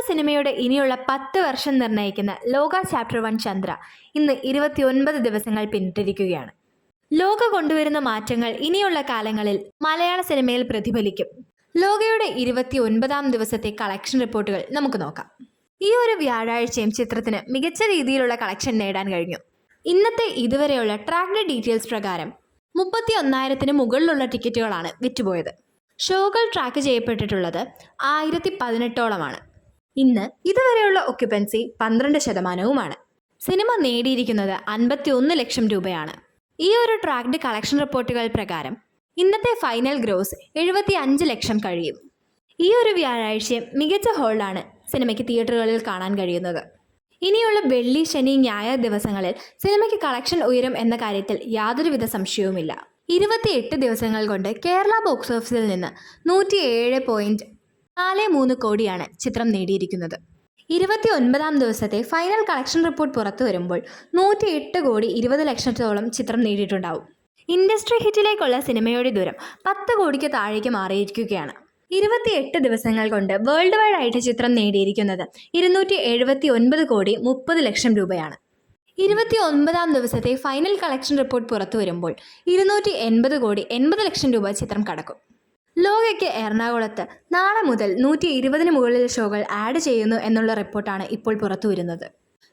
സിനിമയുടെ ഇനിയുള്ള 10 വർഷം നിർണ്ണയിക്കുന്ന ലോക ചാപ്റ്റർ 1 ചന്ദ്ര ഇന്ന് 29 ദിവസങ്ങൾ പിന്നിട്ടിരിക്കുകയാണ്. ലോക കൊണ്ടുവരുന്ന മാറ്റങ്ങൾ ഇനിയുള്ള കാലങ്ങളിൽ മലയാള സിനിമയിൽ പ്രതിഫലിക്കും. ലോകയുടെ 29ാം ദിവസത്തെ കളക്ഷൻ റിപ്പോർട്ടുകൾ നമുക്ക് നോക്കാം. ഈ ഒരു വ്യാഴാഴ്ചയും ചിത്രത്തിന് മികച്ച രീതിയിലുള്ള കളക്ഷൻ നേടാൻ കഴിഞ്ഞു. ഇന്നത്തെ ഇതുവരെയുള്ള ട്രാക്ക്ഡ് ഡീറ്റെയിൽസ് പ്രകാരം 31,000-ന് മുകളിലുള്ള ടിക്കറ്റുകളാണ് വിറ്റുപോയത്. ഷോകൾ ട്രാക്ക് ചെയ്യപ്പെട്ടിട്ടുള്ളത് 1018ഓളമാണ്. ഇന്ന് ഇതുവരെയുള്ള ഒക്യുപ്പൻസി 12%. സിനിമ നേടിയിരിക്കുന്നത് 51 ലക്ഷം രൂപയാണ്. ഈ ഒരു ട്രാക്ക്ഡ് കളക്ഷൻ റിപ്പോർട്ടുകൾ പ്രകാരം ഇന്നത്തെ ഫൈനൽ ഗ്രോസ് 75 ലക്ഷം കഴിയും. ഈ ഒരു വ്യാഴാഴ്ച മികച്ച ഹോളിലാണ് സിനിമയ്ക്ക് തിയേറ്ററുകളിൽ കാണാൻ കഴിയുന്നത്. ഇനിയുള്ള വെള്ളി, ശനി, ഞായർ ദിവസങ്ങളിൽ സിനിമയ്ക്ക് കളക്ഷൻ ഉയരും എന്ന കാര്യത്തിൽ യാതൊരുവിധ സംശയവുമില്ല. 28 ദിവസങ്ങൾ കൊണ്ട് കേരള ബോക്സ് ഓഫീസിൽ നിന്ന് 107.43 കോടിയാണ് ചിത്രം നേടിയിരിക്കുന്നത്. 29ാം ദിവസത്തെ ഫൈനൽ കളക്ഷൻ റിപ്പോർട്ട് പുറത്തു വരുമ്പോൾ 108 കോടി 20 ലക്ഷത്തോളം ചിത്രം നേടിയിട്ടുണ്ടാവും. ഇൻഡസ്ട്രി ഹിറ്റിലേക്കുള്ള സിനിമയുടെ ദൂരം 10 കോടിക്ക് താഴേക്ക് മാറിയിരിക്കുകയാണ്. 28 ദിവസങ്ങൾ കൊണ്ട് വേൾഡ് വൈഡ് ആയിട്ട് ചിത്രം നേടിയിരിക്കുന്നത് 279 കോടി 30 ലക്ഷം രൂപയാണ്. 29ാം ദിവസത്തെ ഫൈനൽ കളക്ഷൻ റിപ്പോർട്ട് പുറത്തു വരുമ്പോൾ 280 കോടി 80 ലക്ഷം രൂപ ചിത്രം കടക്കും. ലോകയ്ക്ക് എറണാകുളത്ത് നാളെ മുതൽ 120-ന് മുകളിൽ ഷോകൾ ആഡ് ചെയ്യുന്നു എന്നുള്ള റിപ്പോർട്ടാണ് ഇപ്പോൾ പുറത്തു വരുന്നത്.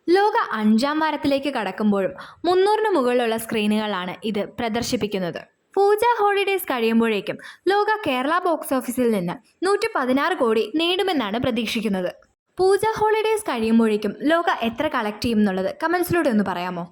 ലോക 5ാം വാരത്തിലേക്ക് കടക്കുമ്പോഴും 300-ന് മുകളിലുള്ള സ്ക്രീനുകളാണ് ഇത് പ്രദർശിപ്പിക്കുന്നത്. പൂജ ഹോളിഡേയ്സ് കഴിയുമ്പോഴേക്കും ലോക കേരള ബോക്സ് ഓഫീസിൽ നിന്ന് 116 കോടി നേടുമെന്നാണ് പ്രതീക്ഷിക്കുന്നത്. പൂജ ഹോളിഡേയ്സ് കഴിയുമ്പോഴേക്കും ലോക എത്ര കളക്ട് ചെയ്യും എന്നുള്ളത് കമൻസിലൂടെ ഒന്ന് പറയാമോ?